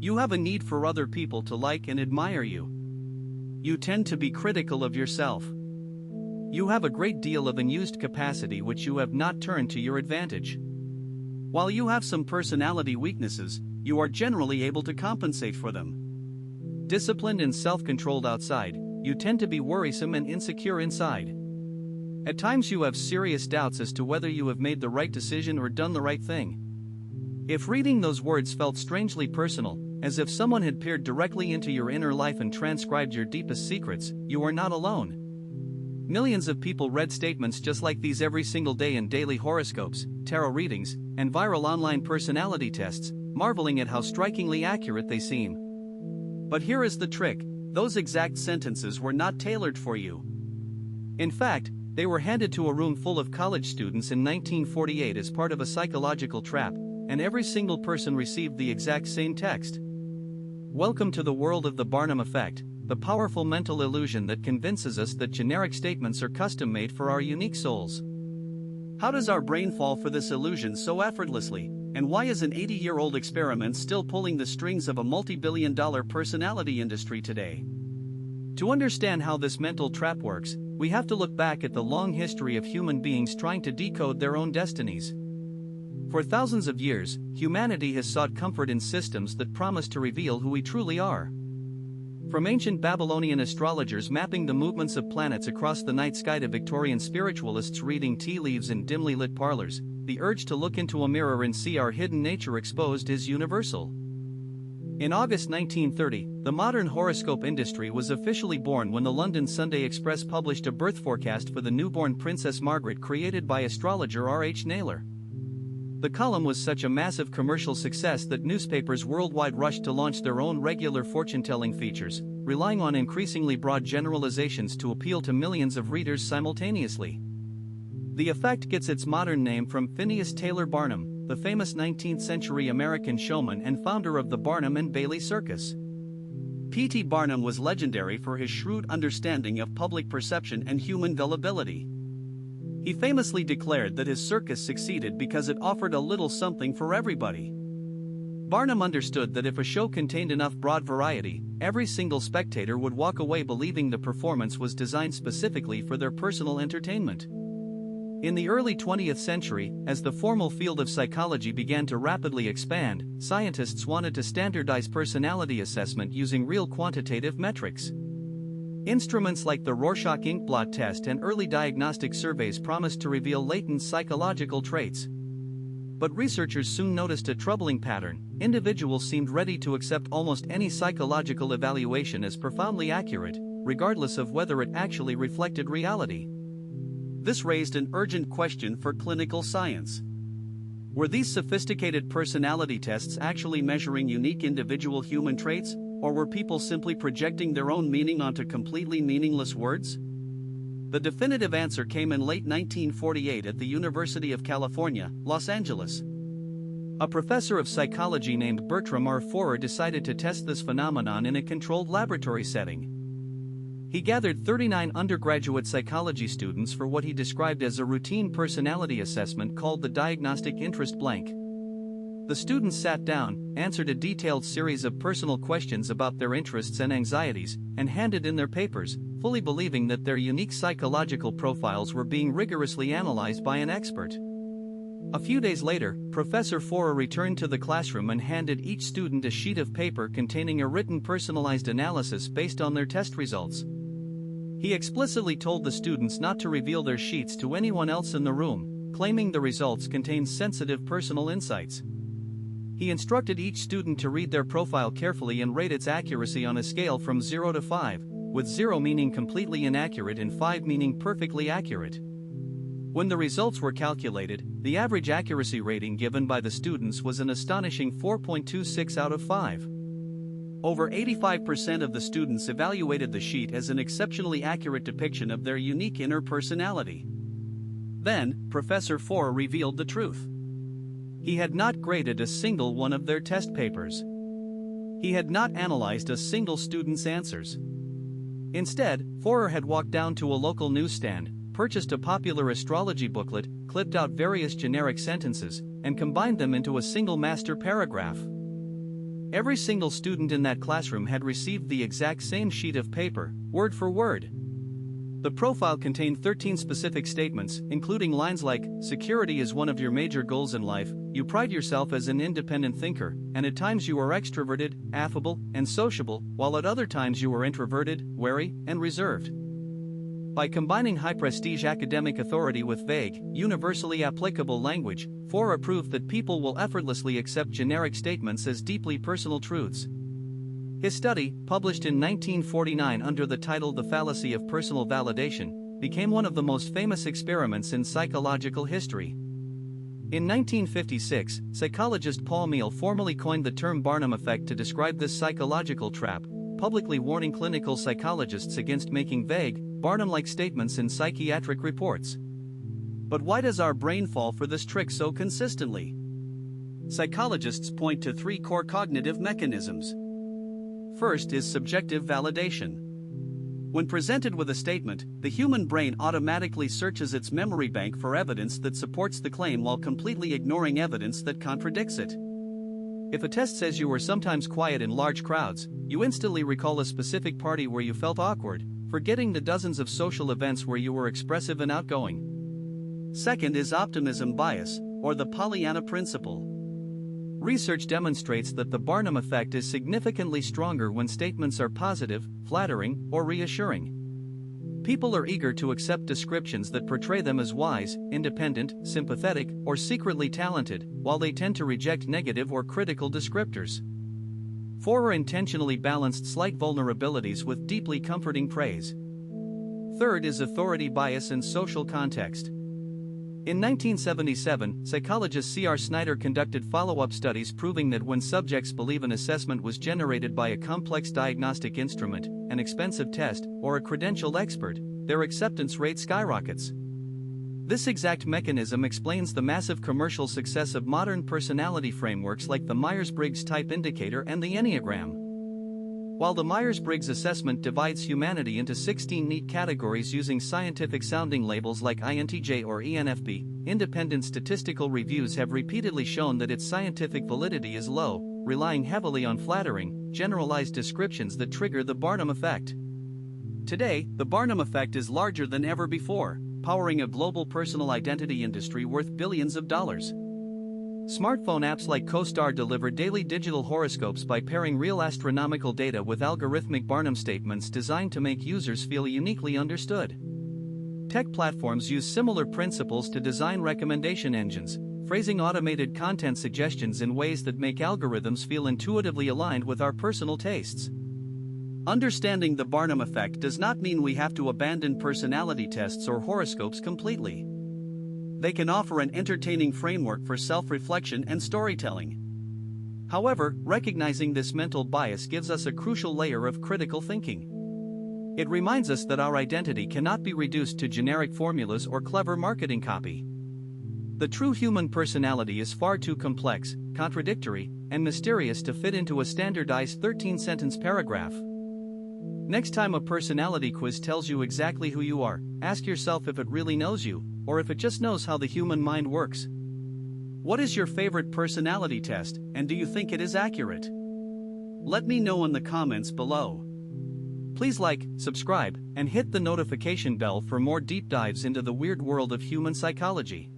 You have a need for other people to like and admire you. You tend to be critical of yourself. You have a great deal of unused capacity which you have not turned to your advantage. While you have some personality weaknesses, you are generally able to compensate for them. Disciplined and self-controlled outside, you tend to be worrisome and insecure inside. At times you have serious doubts as to whether you have made the right decision or done the right thing. If reading those words felt strangely personal, as if someone had peered directly into your inner life and transcribed your deepest secrets, you are not alone. Millions of people read statements just like these every single day in daily horoscopes, tarot readings, and viral online personality tests, marveling at how strikingly accurate they seem. But here is the trick: those exact sentences were not tailored for you. In fact, they were handed to a room full of college students in 1948 as part of a psychological trap, and every single person received the exact same text. Welcome to the world of the Barnum Effect, the powerful mental illusion that convinces us that generic statements are custom-made for our unique souls. How does our brain fall for this illusion so effortlessly, and why is an 80-year-old experiment still pulling the strings of a multi-billion-dollar personality industry today? To understand how this mental trap works, we have to look back at the long history of human beings trying to decode their own destinies. For thousands of years, humanity has sought comfort in systems that promise to reveal who we truly are. From ancient Babylonian astrologers mapping the movements of planets across the night sky to Victorian spiritualists reading tea leaves in dimly lit parlors, the urge to look into a mirror and see our hidden nature exposed is universal. In August 1930, the modern horoscope industry was officially born when the London Sunday Express published a birth forecast for the newborn Princess Margaret created by astrologer R.H. Naylor. The column was such a massive commercial success that newspapers worldwide rushed to launch their own regular fortune-telling features, relying on increasingly broad generalizations to appeal to millions of readers simultaneously. The effect gets its modern name from Phineas Taylor Barnum, the famous 19th-century American showman and founder of the Barnum and Bailey Circus. P.T. Barnum was legendary for his shrewd understanding of public perception and human gullibility. He famously declared that his circus succeeded because it offered a little something for everybody. Barnum understood that if a show contained enough broad variety, every single spectator would walk away believing the performance was designed specifically for their personal entertainment. In the early 20th century, as the formal field of psychology began to rapidly expand, scientists wanted to standardize personality assessment using real quantitative metrics. Instruments like the Rorschach inkblot test and early diagnostic surveys promised to reveal latent psychological traits. But researchers soon noticed a troubling pattern: individuals seemed ready to accept almost any psychological evaluation as profoundly accurate, regardless of whether it actually reflected reality. This raised an urgent question for clinical science. Were these sophisticated personality tests actually measuring unique individual human traits? Or were people simply projecting their own meaning onto completely meaningless words? The definitive answer came in late 1948 at the University of California, Los Angeles. A professor of psychology named Bertram Forer decided to test this phenomenon in a controlled laboratory setting. He gathered 39 undergraduate psychology students for what he described as a routine personality assessment called the diagnostic interest blank. The students sat down, answered a detailed series of personal questions about their interests and anxieties, and handed in their papers, fully believing that their unique psychological profiles were being rigorously analyzed by an expert. A few days later, Professor Forer returned to the classroom and handed each student a sheet of paper containing a written personalized analysis based on their test results. He explicitly told the students not to reveal their sheets to anyone else in the room, claiming the results contained sensitive personal insights. He instructed each student to read their profile carefully and rate its accuracy on a scale from 0 to 5, with 0 meaning completely inaccurate and 5 meaning perfectly accurate. When the results were calculated, the average accuracy rating given by the students was an astonishing 4.26 out of 5. Over 85% of the students evaluated the sheet as an exceptionally accurate depiction of their unique inner personality. Then, Professor Forer revealed the truth. He had not graded a single one of their test papers. He had not analyzed a single student's answers. Instead, Forer had walked down to a local newsstand, purchased a popular astrology booklet, clipped out various generic sentences, and combined them into a single master paragraph. Every single student in that classroom had received the exact same sheet of paper, word for word. The profile contained 13 specific statements, including lines like, "Security is one of your major goals in life, you pride yourself as an independent thinker, and at times you are extroverted, affable, and sociable, while at other times you are introverted, wary, and reserved." By combining high-prestige academic authority with vague, universally applicable language, Forer proved that people will effortlessly accept generic statements as deeply personal truths. His study, published in 1949 under the title The Fallacy of Personal Validation, became one of the most famous experiments in psychological history. In 1956, psychologist Paul Meehl formally coined the term Barnum Effect to describe this psychological trap, publicly warning clinical psychologists against making vague, Barnum-like statements in psychiatric reports. But why does our brain fall for this trick so consistently? Psychologists point to three core cognitive mechanisms. First is subjective validation. When presented with a statement, the human brain automatically searches its memory bank for evidence that supports the claim while completely ignoring evidence that contradicts it. If a test says you were sometimes quiet in large crowds, you instantly recall a specific party where you felt awkward, forgetting the dozens of social events where you were expressive and outgoing. Second is optimism bias, or the Pollyanna principle. Research demonstrates that the Barnum effect is significantly stronger when statements are positive, flattering, or reassuring. People are eager to accept descriptions that portray them as wise, independent, sympathetic, or secretly talented, while they tend to reject negative or critical descriptors. Forer intentionally balanced slight vulnerabilities with deeply comforting praise. Third is authority bias and social context. In 1977, psychologist C.R. Snyder conducted follow-up studies proving that when subjects believe an assessment was generated by a complex diagnostic instrument, an expensive test, or a credentialed expert, their acceptance rate skyrockets. This exact mechanism explains the massive commercial success of modern personality frameworks like the Myers-Briggs type indicator and the Enneagram. While the Myers-Briggs assessment divides humanity into 16 neat categories using scientific-sounding labels like INTJ or ENFP, independent statistical reviews have repeatedly shown that its scientific validity is low, relying heavily on flattering, generalized descriptions that trigger the Barnum effect. Today, the Barnum effect is larger than ever before, powering a global personal identity industry worth billions of dollars. Smartphone apps like CoStar deliver daily digital horoscopes by pairing real astronomical data with algorithmic Barnum statements designed to make users feel uniquely understood. Tech platforms use similar principles to design recommendation engines, phrasing automated content suggestions in ways that make algorithms feel intuitively aligned with our personal tastes. Understanding the Barnum effect does not mean we have to abandon personality tests or horoscopes completely. They can offer an entertaining framework for self-reflection and storytelling. However, recognizing this mental bias gives us a crucial layer of critical thinking. It reminds us that our identity cannot be reduced to generic formulas or clever marketing copy. The true human personality is far too complex, contradictory, and mysterious to fit into a standardized 13-sentence paragraph. Next time a personality quiz tells you exactly who you are, ask yourself if it really knows you, or if it just knows how the human mind works. What is your favorite personality test, and do you think it is accurate? Let me know in the comments below. Please like, subscribe, and hit the notification bell for more deep dives into the weird world of human psychology.